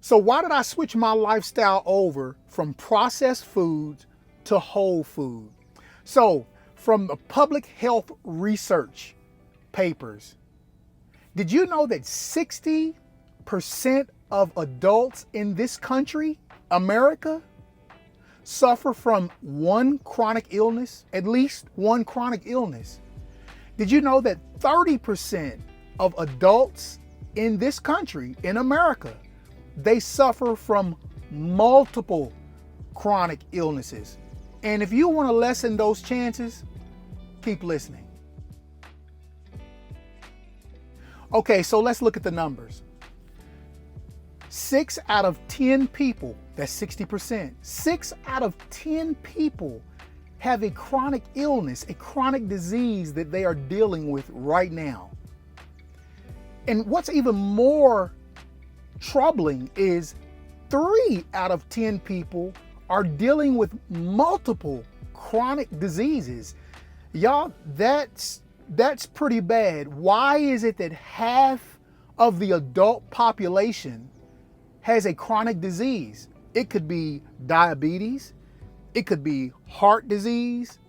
So why did I switch my lifestyle over from processed foods to whole food? So from the public health research papers, did you know that 60% of adults in this country, America, suffer from one chronic illness, at least one chronic illness? Did you know that 30% of adults in this country, in America, they suffer from multiple chronic illnesses? And if you want to lessen those chances, keep listening. Okay, so let's look at the numbers. 6 out of 10 people, that's 60%, 6 out of 10 people have a chronic illness, a chronic disease that they are dealing with right now. And what's even more troubling is 3 out of 10 people are dealing with multiple chronic diseases. Y'all, that's pretty bad. Why is it that half of the adult population has a chronic disease? It could be diabetes, it could be heart disease,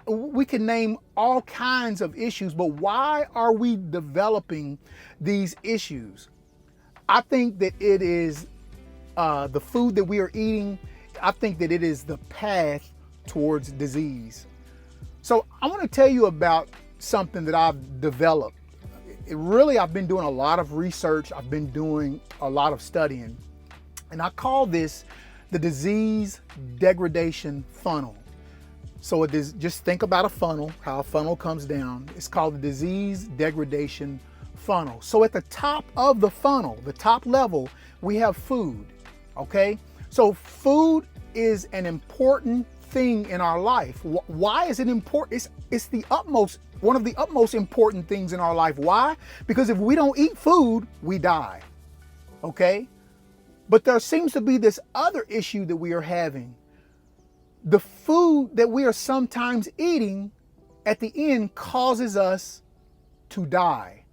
we can name all kinds of issues, but why are we developing these issues? I think that it is the food that we are eating. I think that it is the path towards disease. So I want to tell you about something that I've developed. I've been doing a lot of research. I've been doing a lot of studying, and I call this the disease degradation funnel. So it is, just think about a funnel, how a funnel comes down. It's called the disease degradation funnel. So at the top of the funnel, the top level, we have food, okay? So food is an important thing in our life. Why is it important? It's one of the utmost important things in our life. Why? Because if we don't eat food, we die, okay? But there seems to be this other issue that we are having. The food that we are sometimes eating at the end causes us to die.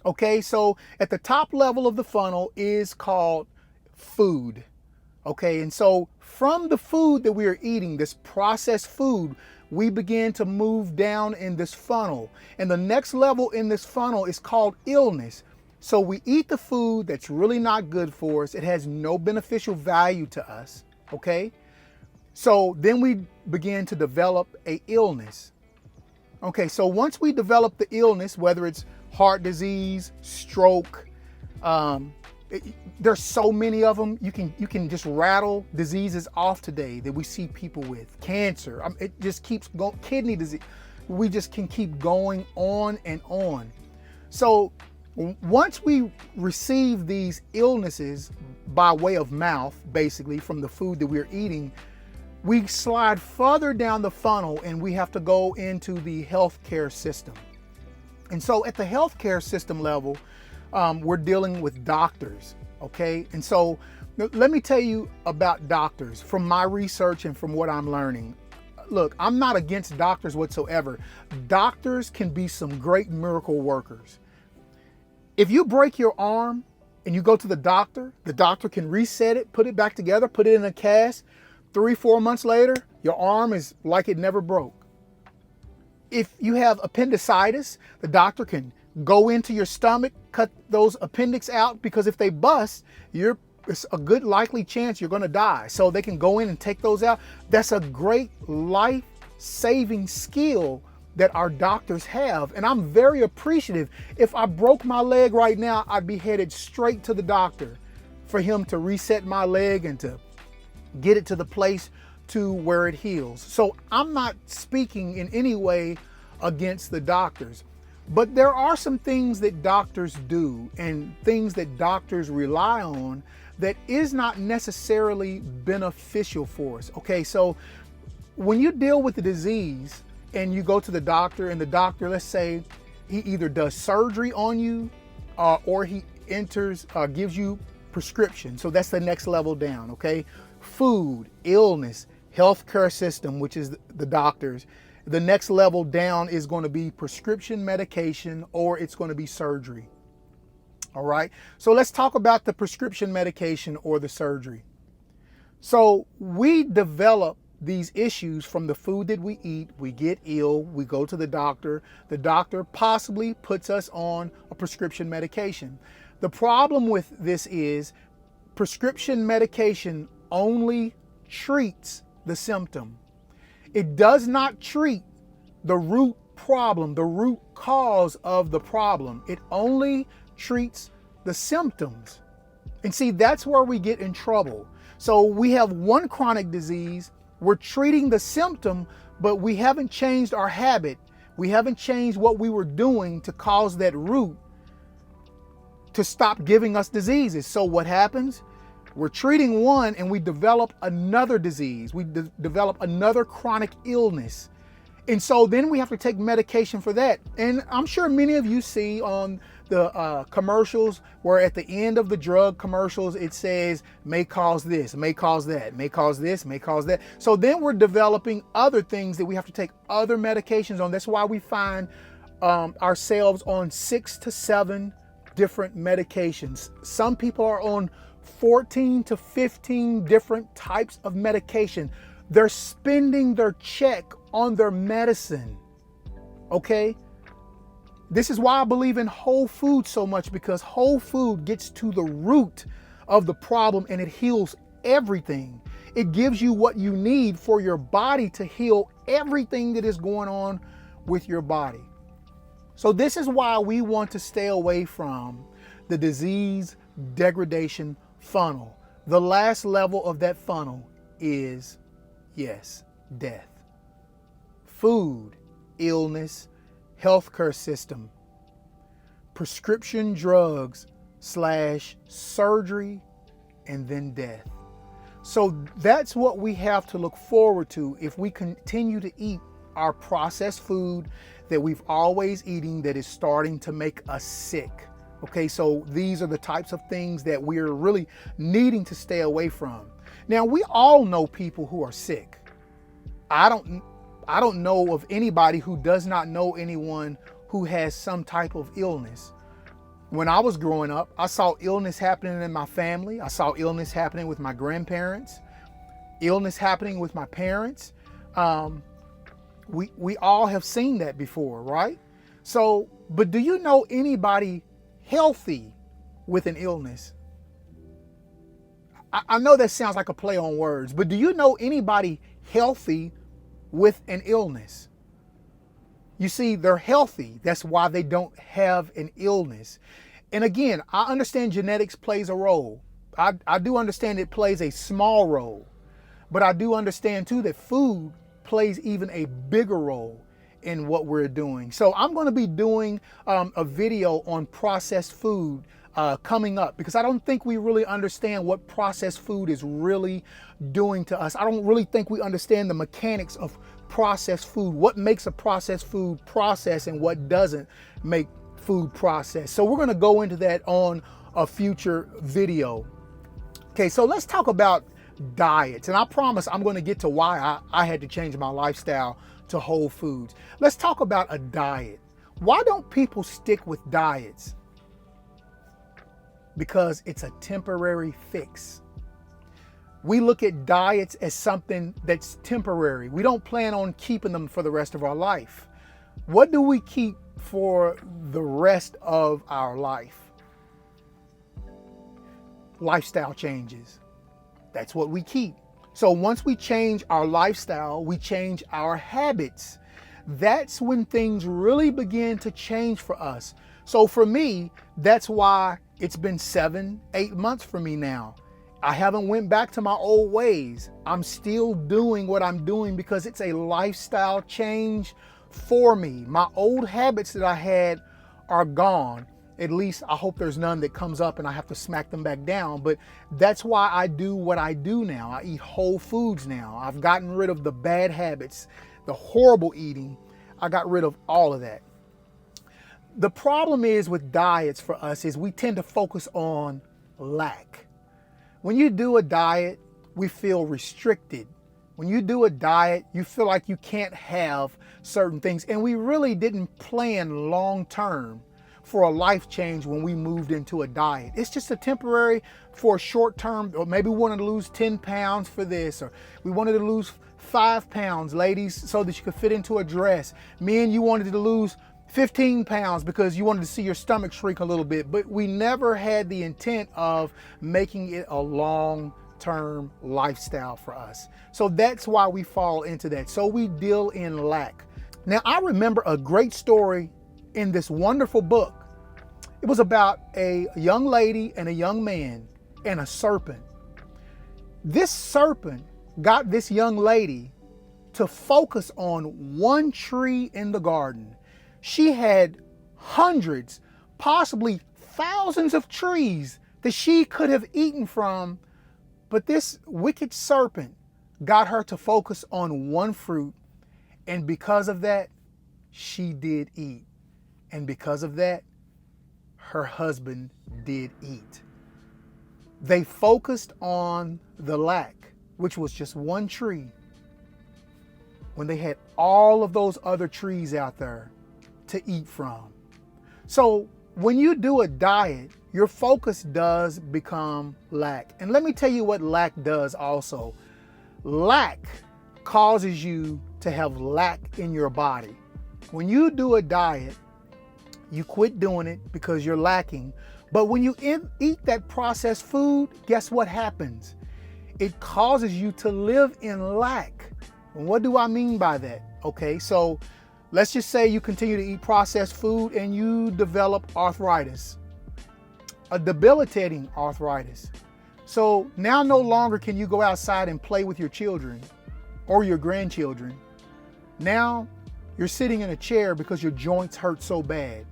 Okay, so at the top level of the funnel is called food. Okay, and so from the food that we are eating, this processed food, we begin to move down in this funnel. And the next level in this funnel is called illness. So we eat the food that's really not good for us. It has no beneficial value to us. Okay. So then we begin to develop an illness. Okay, so once we develop the illness, whether it's heart disease, stroke, there's so many of them. You can just rattle diseases off today that we see people with. Cancer, it just keeps going. Kidney disease, we just can keep going on and on. So once we receive these illnesses by way of mouth, basically from the food that we're eating, we slide further down the funnel and we have to go into the healthcare system. And so at the healthcare system level, we're dealing with doctors, okay? And so let me tell you about doctors from my research and from what I'm learning. Look, I'm not against doctors whatsoever. Doctors can be some great miracle workers. If you break your arm and you go to the doctor can reset it, put it back together, put it in a cast. 3-4 months later, your arm is like it never broke. If you have appendicitis, the doctor can go into your stomach, cut those appendix out, because if they bust, it's a good likely chance you're going to die. So they can go in and take those out. That's a great life-saving skill that our doctors have. And I'm very appreciative. If I broke my leg right now, I'd be headed straight to the doctor for him to reset my leg and to get it to the place to where it heals. So I'm not speaking in any way against the doctors, but there are some things that doctors do and things that doctors rely on that is not necessarily beneficial for us. Okay, so when you deal with the disease and you go to the doctor, and the doctor, let's say he either does surgery on you or he gives you prescription. So that's the next level down, okay? Food, illness, healthcare system, which is the doctors. The next level down is going to be prescription medication, or it's going to be surgery. All right. So let's talk about the prescription medication or the surgery. So we develop these issues from the food that we eat. We get ill, we go to the doctor possibly puts us on a prescription medication. The problem with this is prescription medication only treats the symptom. It does not treat the root problem, the root cause of the problem. It only treats the symptoms. And see, that's where we get in trouble. So we have one chronic disease, we're treating the symptom, but we haven't changed our habit. We haven't changed what we were doing to cause that root to stop giving us diseases. So what happens? We're treating one and we develop another disease. We develop another chronic illness. And so then we have to take medication for that. And I'm sure many of you see on the commercials where at the end of the drug commercials, it says may cause this, may cause that, may cause this, may cause that. So then we're developing other things that we have to take other medications on. That's why we find ourselves on 6 to 7 different medications. Some people are on 14 to 15 different types of medication. They're spending their check on their medicine. Okay? This is why I believe in whole food so much, because whole food gets to the root of the problem and it heals everything. It gives you what you need for your body to heal everything that is going on with your body. So this is why we want to stay away from the disease degradation funnel. The last level of that funnel is, yes, death. Food, illness, healthcare system, prescription drugs / surgery, and then death. So that's what we have to look forward to if we continue to eat our processed food that we've always eating that is starting to make us sick. Okay, so these are the types of things that we're really needing to stay away from. Now, we all know people who are sick. I don't know of anybody who does not know anyone who has some type of illness. When I was growing up, I saw illness happening in my family. I saw illness happening with my grandparents, illness happening with my parents. We all have seen that before, right? So, but do you know anybody healthy with an illness? I know that sounds like a play on words, but do you know anybody healthy with an illness? You see, they're healthy. That's why they don't have an illness. And again, I understand genetics plays a role. I do understand it plays a small role, but I do understand too that food plays even a bigger role in what we're doing. So I'm going to be doing a video on processed food coming up, because I don't think we really understand what processed food is really doing to us. I don't really think we understand the mechanics of processed food, what makes a processed food process and what doesn't make food process. So we're going to go into that on a future video. Okay, so let's talk about diets. And I promise I'm going to get to why I had to change my lifestyle to whole foods. Let's talk about a diet. Why don't people stick with diets? Because it's a temporary fix. We look at diets as something that's temporary. We don't plan on keeping them for the rest of our life. What do we keep for the rest of our life? Lifestyle changes. That's what we keep. So once we change our lifestyle, we change our habits. That's when things really begin to change for us. So for me, that's why it's been 7-8 months for me now. I haven't went back to my old ways. I'm still doing what I'm doing because it's a lifestyle change for me. My old habits that I had are gone. At least I hope there's none that comes up and I have to smack them back down. But that's why I do what I do now. I eat whole foods now. I've gotten rid of the bad habits, the horrible eating. I got rid of all of that. The problem is with diets for us is we tend to focus on lack. When you do a diet, we feel restricted. When you do a diet, you feel like you can't have certain things. And we really didn't plan long term for a life change when we moved into a diet. It's just a temporary, for a short term, or maybe we wanted to lose 10 pounds for this, or we wanted to lose 5 pounds, ladies, so that you could fit into a dress. Men, you wanted to lose 15 pounds because you wanted to see your stomach shrink a little bit, but we never had the intent of making it a long-term lifestyle for us. So that's why we fall into that. So we deal in lack. Now, I remember a great story in this wonderful book. It was about a young lady and a young man and a serpent. This serpent got this young lady to focus on one tree in the garden. She had hundreds, possibly thousands of trees that she could have eaten from, but this wicked serpent got her to focus on one fruit, and because of that, she did eat. And because of that, her husband did eat. They focused on the lack, which was just one tree, when they had all of those other trees out there to eat from. So when you do a diet, your focus does become lack. And let me tell you what lack does also. Lack causes you to have lack in your body. When you do a diet, you quit doing it because you're lacking. But when you eat that processed food, guess what happens? It causes you to live in lack. And what do I mean by that? Okay, so let's just say you continue to eat processed food and you develop arthritis, a debilitating arthritis. So now no longer can you go outside and play with your children or your grandchildren. Now you're sitting in a chair because your joints hurt so bad.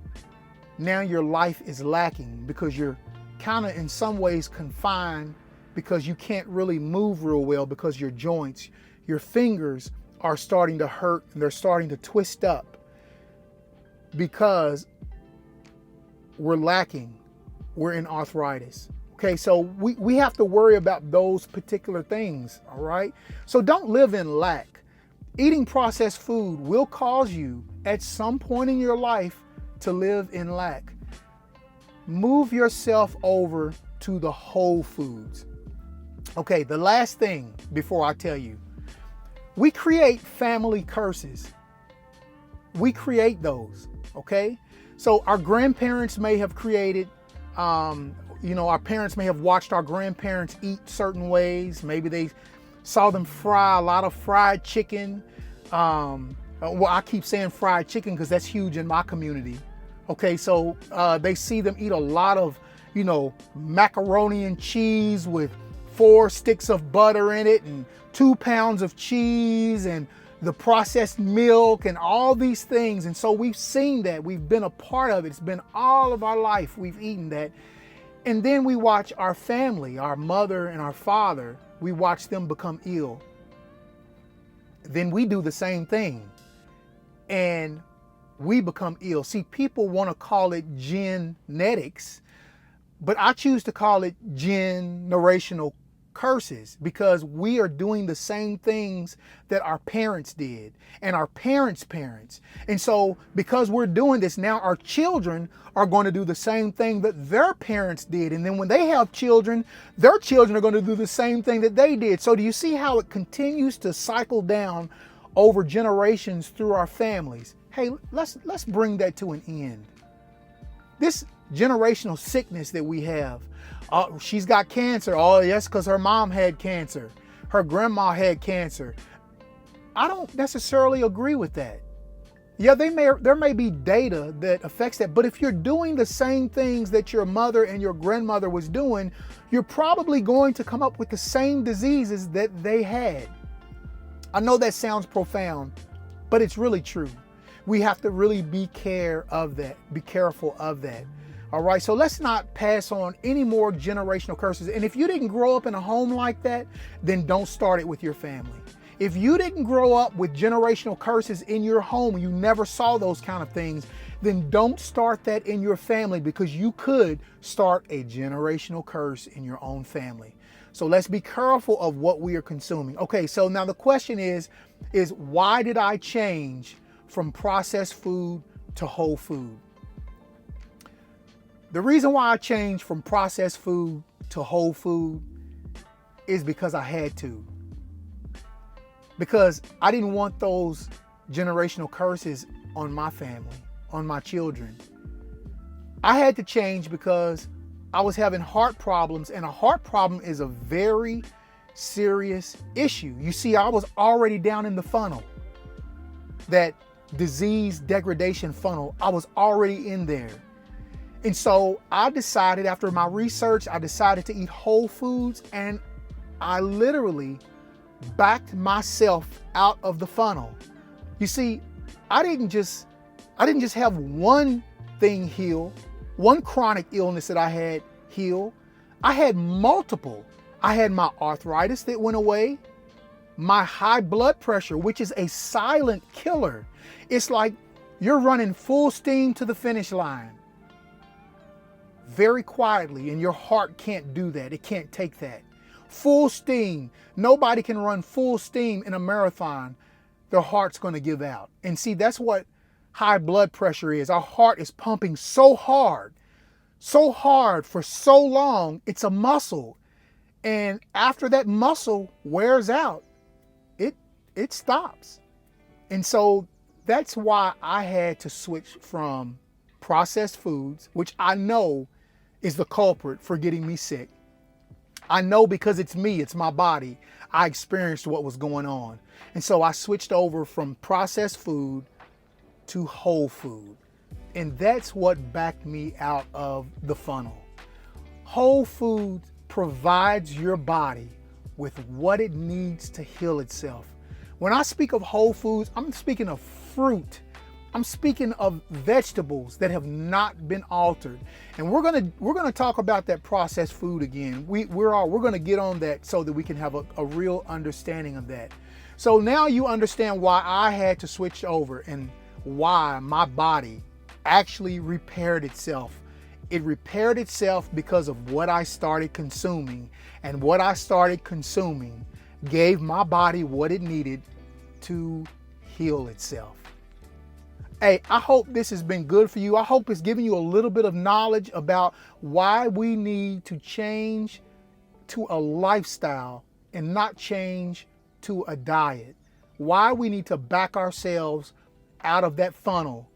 Now your life is lacking because you're kind of in some ways confined, because you can't really move real well because your joints, your fingers are starting to hurt and they're starting to twist up because we're lacking. We're in arthritis. Okay, so we have to worry about those particular things, all right? So don't live in lack. Eating processed food will cause you at some point in your life to live in lack. Move yourself over to the whole foods. Okay, the last thing before I tell you, we create family curses. We create those, okay? So our grandparents may have created, our parents may have watched our grandparents eat certain ways. Maybe they saw them fry a lot of fried chicken. Well, I keep saying fried chicken because that's huge in my community. Okay, so they see them eat a lot of, macaroni and cheese with 4 sticks of butter in it and 2 pounds of cheese and the processed milk and all these things. And so we've seen that. We've been a part of it. It's been all of our life. We've eaten that. And then we watch our family, our mother and our father, we watch them become ill. Then we do the same thing and we become ill. See, people want to call it genetics, but I choose to call it generational curses, because we are doing the same things that our parents did and our parents' parents. And so because we're doing this now, our children are going to do the same thing that their parents did. And then when they have children, their children are going to do the same thing that they did. So do you see how it continues to cycle down over generations through our families? Hey, let's bring that to an end. This generational sickness that we have. Oh, she's got cancer. Oh, yes, because her mom had cancer. Her grandma had cancer. I don't necessarily agree with that. Yeah, there may be data that affects that, but if you're doing the same things that your mother and your grandmother was doing, you're probably going to come up with the same diseases that they had. I know that sounds profound, but it's really true. We have to really be careful of that. All right, so let's not pass on any more generational curses. And if you didn't grow up in a home like that, then don't start it with your family. If you didn't grow up with generational curses in your home, you never saw those kind of things, then don't start that in your family, because you could start a generational curse in your own family. So let's be careful of what we are consuming. Okay, so now the question is why did I change from processed food to whole food? The reason why I changed from processed food to whole food is because I had to. Because I didn't want those generational curses on my family, on my children. I had to change because I was having heart problems, and a heart problem is a very serious issue. You see, I was already down in the funnel, that disease degradation funnel. I was already in there. And so I decided, after my research, I decided to eat whole foods, and I literally backed myself out of the funnel. You see, I didn't just have one thing heal, one chronic illness that I had heal. I had multiple. I had my arthritis that went away, my high blood pressure, which is a silent killer. It's like you're running full steam to the finish line very quietly, and your heart can't do that. It can't take that. Full steam. Nobody can run full steam in a marathon. Their heart's going to give out. And see, that's what high blood pressure is. Our heart is pumping so hard for so long. It's a muscle. And after that muscle wears out, it stops. And so that's why I had to switch from processed foods, which I know is the culprit for getting me sick. I know, because it's me, it's my body. I experienced what was going on. And so I switched over from processed food to whole food. And that's what backed me out of the funnel. Whole food provides your body with what it needs to heal itself. When I speak of whole foods, I'm speaking of fruit. I'm speaking of vegetables that have not been altered. And we're gonna talk about that processed food again. We're gonna get on that so that we can have a real understanding of that. So now you understand why I had to switch over and why my body actually repaired itself. It repaired itself because of what I started consuming, and what I started consuming gave my body what it needed to heal itself. Hey, I hope this has been good for you. I hope it's giving you a little bit of knowledge about why we need to change to a lifestyle and not change to a diet. Why we need to back ourselves out of that funnel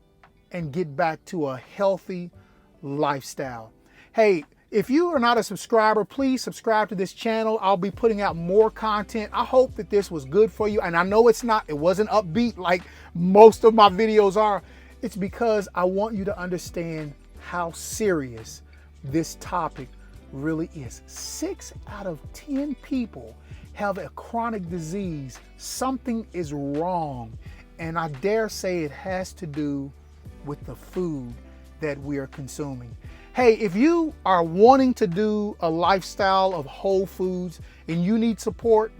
and get back to a healthy lifestyle. Hey, if you are not a subscriber, please subscribe to this channel. I'll be putting out more content. I hope that this was good for you. And I know it wasn't upbeat like most of my videos are. It's because I want you to understand how serious this topic really is. 6 out of 10 people have a chronic disease. Something is wrong. And I dare say it has to do with the food that we are consuming. Hey, if you are wanting to do a lifestyle of whole foods and you need support,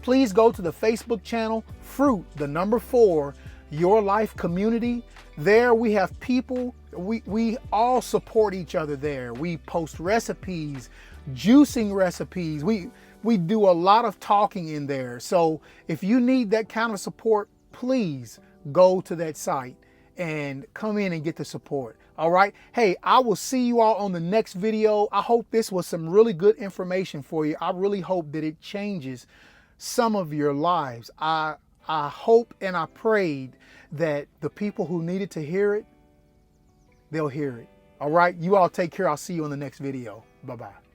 please go to the Facebook channel, Fruit, the number 4, Your Life Community. There we have people, we all support each other there. We post recipes, juicing recipes. We do a lot of talking in there. So if you need that kind of support, please go to that site and come in and get the support. All right. Hey, I will see you all on the next video. I hope this was some really good information for you. I really hope that it changes some of your lives. I hope and I prayed that the people who needed to hear it, they'll hear it. All right. You all take care. I'll see you on the next video. Bye-bye.